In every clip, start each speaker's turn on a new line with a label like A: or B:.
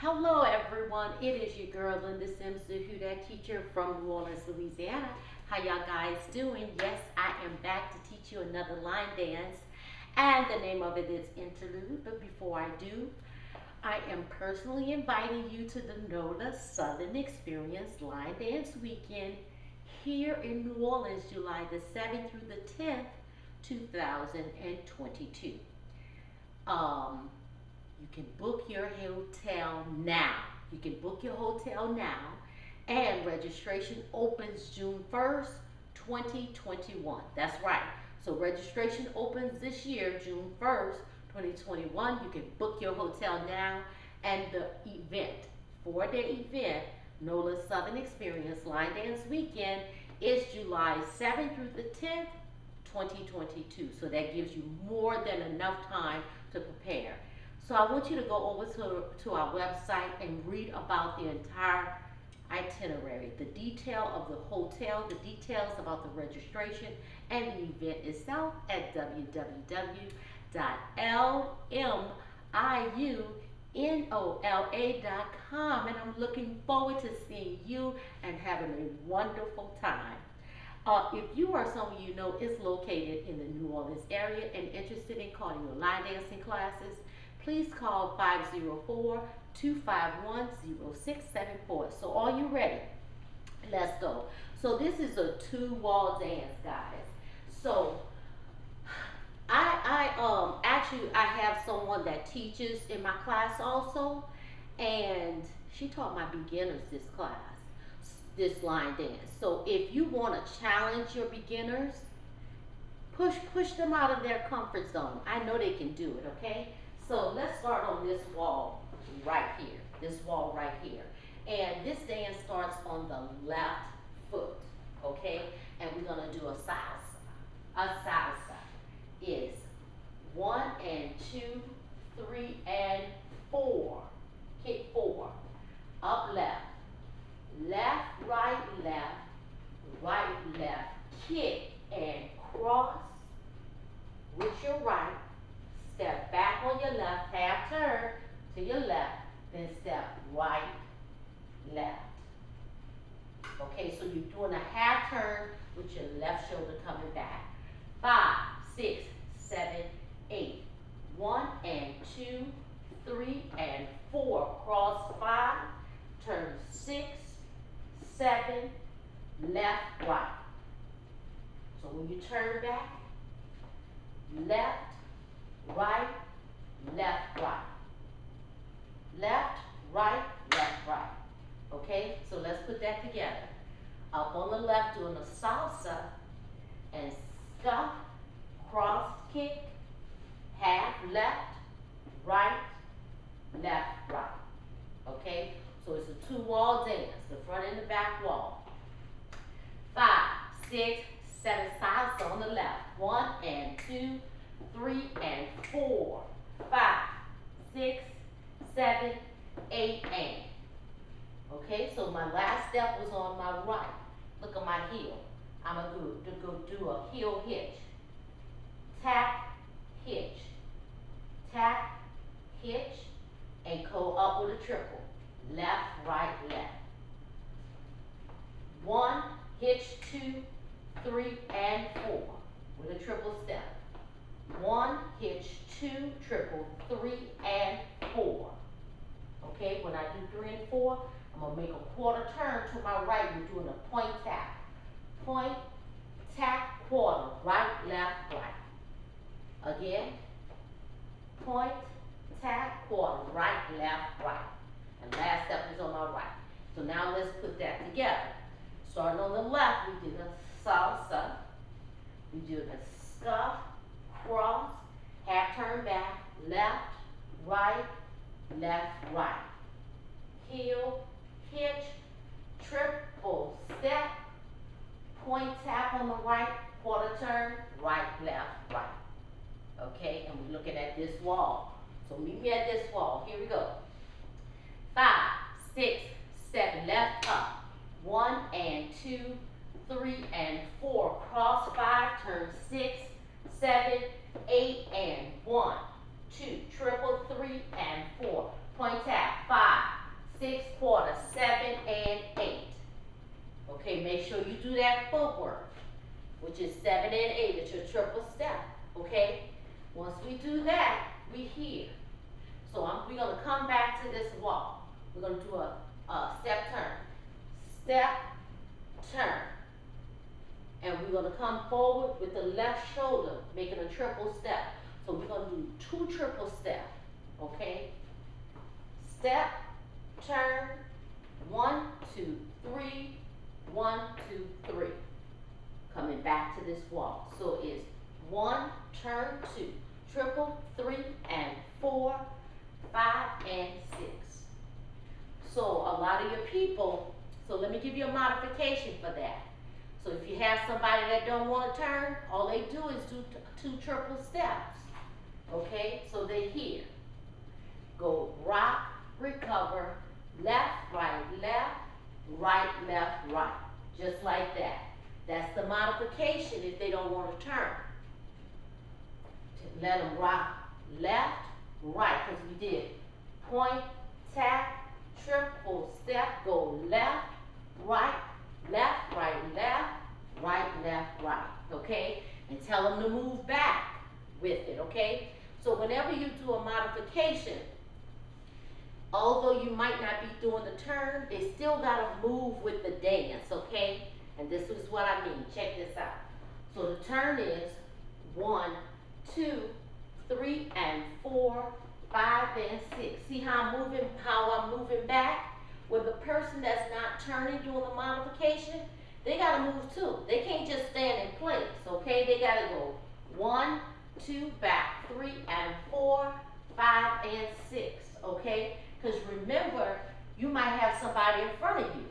A: Hello everyone, it is your girl Linda Sims, the Who Dat teacher from New Orleans, Louisiana. How y'all guys doing? Yes, I am back to teach you another line dance, and the name of it is Interlude. But before I do, I am personally inviting you to the NOLA Southern Experience Line Dance Weekend here in New Orleans, July the 7th through the 10th, 2022. You can book your hotel now. You can book your hotel now, and registration opens June 1st, 2021. That's right. So registration opens this year, June 1st, 2021. You can book your hotel now, and the event, 4-day event, NOLA Southern Experience Line Dance Weekend is July 7th through the 10th, 2022. So that gives you more than enough time to prepare. So I want you to go over to our website and read about the entire itinerary, the detail of the hotel, the details about the registration, and the event itself at www.LMIUNOLA.com. And I'm looking forward to seeing you and having a wonderful time. If you or someone you know is located in the New Orleans area and interested in calling your line dancing classes, please call 504-251-0674. So are you ready? Let's go. So this is a two-wall dance, guys. So I have someone that teaches in my class also, and she taught my beginners this line dance. So if you want to challenge your beginners, push them out of their comfort zone. I know they can do it, okay? So let's start on this wall right here. This wall right here. And this dance starts on the left foot, okay? And we're gonna do a salsa. A salsa is 1 and 2, 3 and 4. Kick 4. Up, left. Left, right, left. Right, left. Kick and cross with your right. Step back on your left, half turn to your left, then step right, left. Okay, so you're doing a half turn with your left shoulder coming back. 5, 6, 7, 8. 1 and 2, 3 and 4. Cross 5, turn 6, 7, left, right. So when you turn back, left, right, left, right. Left, right, left, right. Okay, so let's put that together. Up on the left, doing a salsa, and scuff, cross kick, half left, right, left, right. Okay, so it's a two-wall dance, the front and the back wall. 5, 6, 7, salsa on the left. 1 and 2, 3 and 4, 5, 6, 7, 8, and. Okay, so my last step was on my right. Look at my heel. I'm going to go do a heel hitch. Tap, hitch. Tap, hitch, and go up with a triple. Left, right, left. 1, hitch, 2, 3, and 4 with a triple step. 1, hitch, 2, triple, 3, and 4. Okay, when I do 3 and 4, I'm going to make a quarter turn to my right. We're doing a point tap. Point, tap, quarter. Right, left, right. Again. Point, tap, quarter. Right, left, right. And last step is on my right. So now let's put that together. Starting on the left, we did a salsa. We did a scuff, cross, half turn back, left, right, heel, hitch, triple step, point tap on the right, quarter turn, right, left, right. Okay, and we're looking at this wall. So meet me at this wall. Here we go. 5, 6, 7, left, up. 1 and 2, 3 and 4. Cross 5, turn 6, 7, 8, and 1, 2, triple, 3 and 4. Point tap, 5, 6, quarter, 7, and 8. Okay, make sure you do that footwork, which is 7 and 8. It's your triple step. Okay, once we do that, we here. So we're going to come back to this wall. We're going to do a step turn. Step, turn. And we're going to come forward with the left shoulder, making a triple step. So we're going to do 2 triple steps. Okay? Step, turn, 1, 2, 3, 1, 2, 3. Coming back to this wall. So it's 1, turn, 2, triple, 3, and 4, 5, and 6. So a lot of your people, so let me give you a modification for that. So if you have somebody that don't want to turn, all they do is do 2 triple steps. Okay, so they're here. Go rock, recover, left, right, left, right. Just like that. That's the modification if they don't want to turn. Let them rock left, right, because we did point, tap, triple step, go left, right, right, left, right, okay? And tell them to move back with it, okay? So whenever you do a modification, although you might not be doing the turn, they still got to move with the dance, okay? And this is what I mean. Check this out. So the turn is 1, 2, 3, and 4, 5, and 6. See how I'm moving back? With the person that's not turning doing the modification, they got to move too. They can't just stand in place, okay? They got to go 1, 2, back, 3, and 4, 5, and 6, okay? Because remember, you might have somebody in front of you.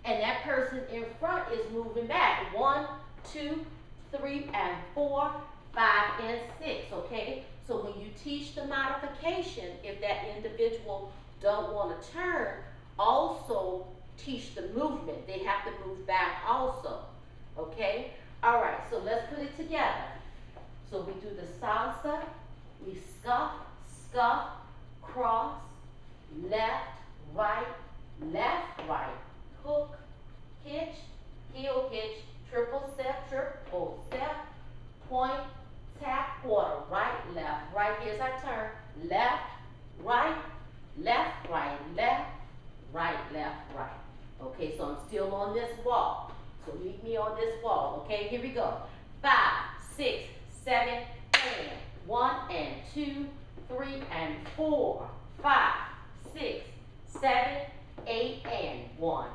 A: And that person in front is moving back. 1, 2, 3, and 4, 5, and 6, okay? So when you teach the modification, if that individual don't want to turn, also teach the movement. They have to move back also, okay? All right, so let's put it together. So we do the salsa, we scuff, cross, left, right, hook, hitch, heel hitch, triple step, point, tap, quarter, right. Here's our turn. Left, right, right. Okay, so I'm still on this wall. So meet me on this wall. Okay, here we go. 5, 6, 7, and 1, and 2, 3, and 4, 5, 6, 7, 8, and 1,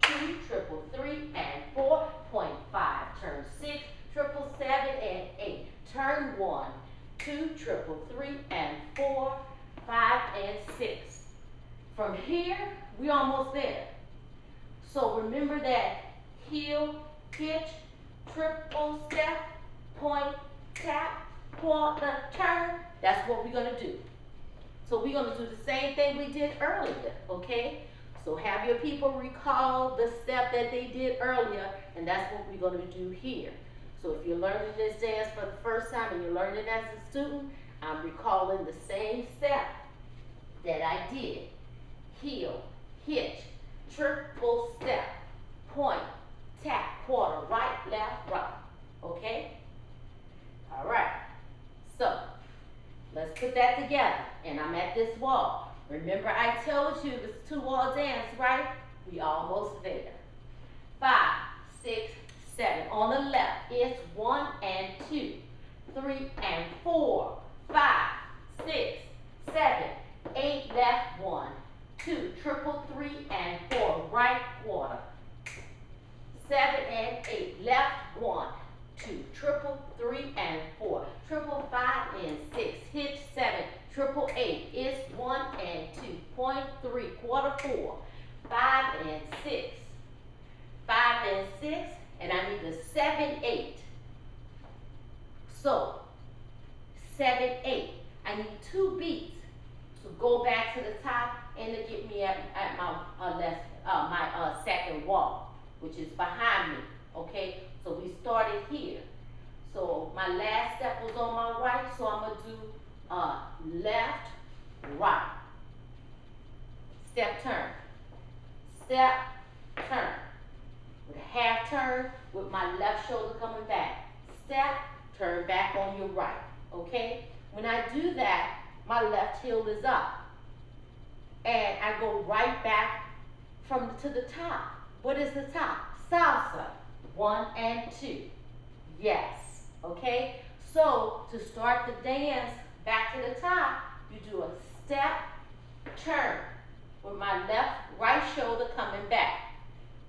A: 2, triple 3, and 4, point 5, turn 6, triple 7, and 8, turn 1, 2, triple 3, and 4, 5, and 6. From here, we're almost there. So remember that heel, hitch, triple step, point, tap, quarter, turn. That's what we're going to do. So we're going to do the same thing we did earlier, okay? So have your people recall the step that they did earlier, and that's what we're going to do here. So if you're learning this dance for the first time and you're learning as a student, I'm recalling the same step that I did. Heel, hitch, triple step, point, tap, quarter, right, okay? All right, so let's put that together, and I'm at this wall. Remember I told you it was 2-wall dance, right? We almost there. 5, 6, 7. On the left, it's 1 and 2, 3 and 4, 5, 6, 7, 8, left 1, 2, triple 3 and 4, right quarter, 7 and 8, left 1, 2, triple 3 and 4, triple 5 and 6, hitch 7, triple 8, is 1 and 2, point 3, quarter 4, 5 and 6, 5 and 6, and I need the 7, 8. So 7, 8. I need 2 beats to go back to the top and to get me at my second wall, which is behind me. Okay, so we started here. So my last step was on my right, so I'm gonna do left, right. step, turn. Step, turn. With a half turn with my left shoulder coming back. Step, turn back on your right, okay? When I do that, my left heel is up. And I go right back to the top. What is the top? Salsa, 1 and 2. Yes, okay? So to start the dance back to the top, you do a step, turn with my right shoulder coming back.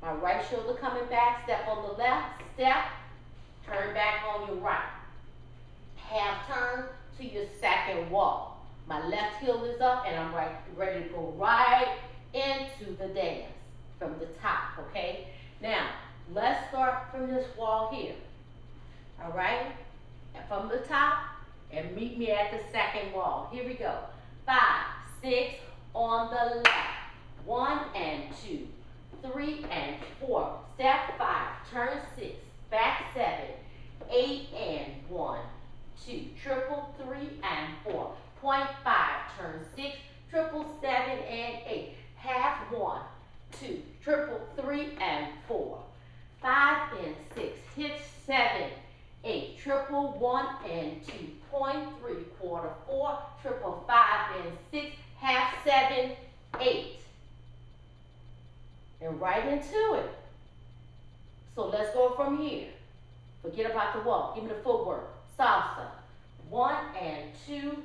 A: My right shoulder coming back, step on the left, step, turn back on your right. Half turn to your second wall. My left heel is up and I'm ready to go right into the dance from the top, okay? Now, let's start from this wall here, all right? And from the top, and meet me at the second wall. Here we go. 5, 6, on the left. 1 and 2, 3 and 4. Step 5, turn 6, back 7, 8 and 1, 2. Triple 3 and 4. Point 5, turn 6, triple 7 and 8. Half 1, 2, triple 3 and 4. 5 and 6, hitch 7, 8, triple 1 and 2, point 3, quarter 4, triple 5 and 6, half 7, 8. And right into it. So let's go from here. Forget about the walk. Give me the footwork. Salsa. 1 and 2,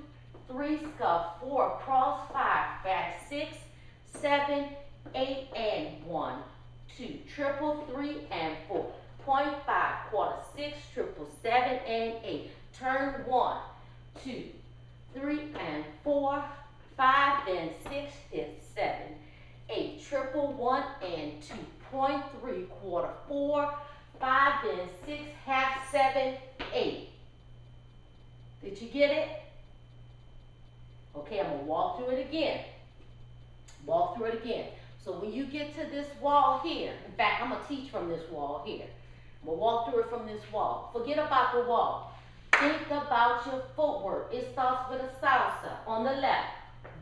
A: 3, scuff, 4, cross, 5, back 6, 7, 8 and 1, 2, triple 3 and 4. Point 5, quarter 6, triple 7 and 8. Turn 1, 2, 3 and 4, 5 and 6, hit 7, 8. Triple 1 and 2. Point 3, quarter 4, 5 and 6, half 7, 8. Did you get it? Okay, I'm going to walk through it again. Walk through it again. So when you get to this wall here, in fact, I'm going to teach from this wall here. I'm going to walk through it from this wall. Forget about the wall. Think about your footwork. It starts with a salsa on the left.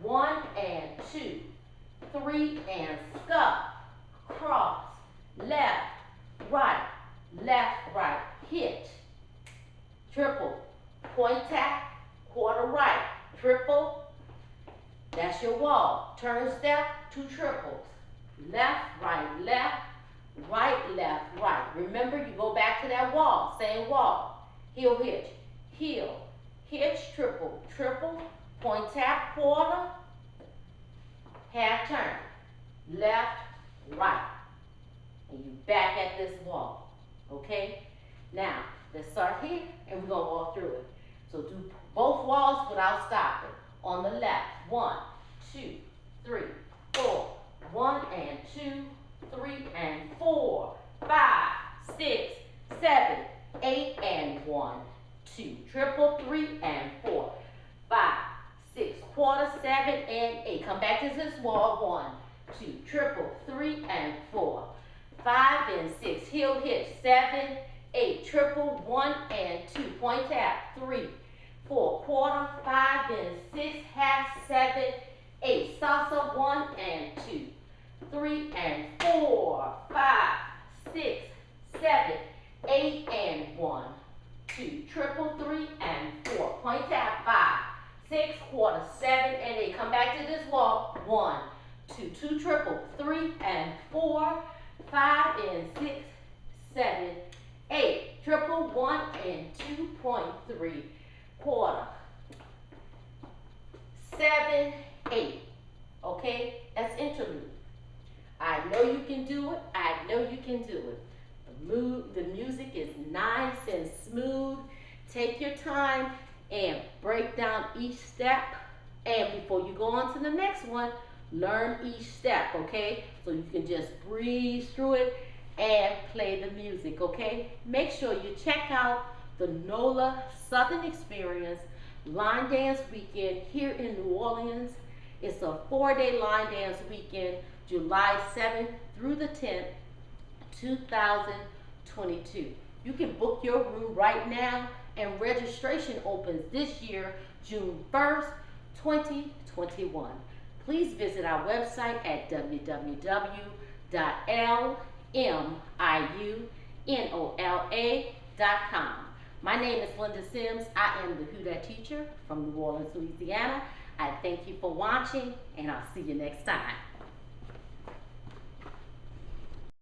A: 1 and 2, 3 and scuff, cross, left, right, hitch, triple, point tap, quarter right, triple, that's your wall. Turn step, 2 triples, left, right, right. Remember, you go back to that wall, same wall. Heel hitch, triple, point tap, quarter, half turn, left, right. And you back at this wall, okay? Now, let's start here, and we're going to walk through it. So do both walls without stopping. On the left, 1, 2, 3, 4. 1 and 2, 3 and 4. 5, 6, 7, 8 and 1, 2. Triple 3 and 4. 5, 6, quarter 7 and 8. Come back to this wall. 1, 2, triple 3 and 4. 5 and 6, heel hitch 7, 8, triple 1 and 2. Point tap 3, 4, quarter 5 and 6, half 7, 8. Salsa 1 and 2, 3 and 4, 5, 6, 7, 8 and 1, 2. Triple 3 and 4. Point tap 5, 6, quarter 7 and 8. Come back to this wall. 1, 2, 2 triple 3 and 4, 5 and 6, 7, 8. Triple 1 and 2.3. Quarter 7, 8. Okay, that's interlude. I know you can do it. I know you can do it. The music is nice and smooth. Take your time and break down each step. And before you go on to the next one, learn each step, okay? So you can just breeze through it and play the music, okay? Make sure you check out the NOLA Southern Experience Line Dance Weekend here in New Orleans. It's a 4-day line dance weekend, July 7th through the 10th, 2022. You can book your room right now, and registration opens this year, June 1st, 2021. please visit our website at www.LMIUNOLA.com. My name is Linda Sims. I am the Who Dat teacher from New Orleans, Louisiana. I thank you for watching, and I'll see you next time.